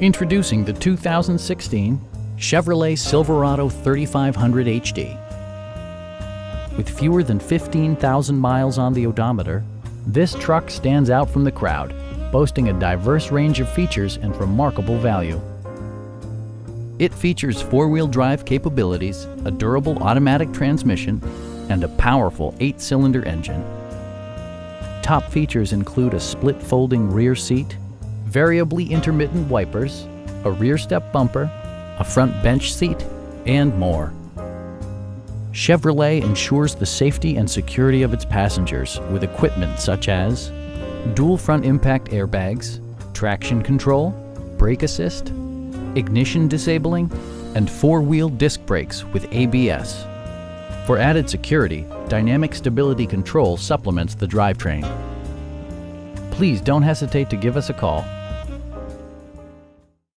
Introducing the 2016 Chevrolet Silverado 3500 HD. With fewer than 15,000 miles on the odometer, this truck stands out from the crowd, boasting a diverse range of features and remarkable value. It features four-wheel drive capabilities, a durable automatic transmission, and a powerful 8-cylinder engine. Top features include a split folding rear seat, variably intermittent wipers, a rear step bumper, a front bench seat, and more. Chevrolet ensures the safety and security of its passengers with equipment such as dual front impact airbags, traction control, brake assist, ignition disabling, and four-wheel disc brakes with ABS. For added security, dynamic stability control supplements the drivetrain. Please don't hesitate to give us a call.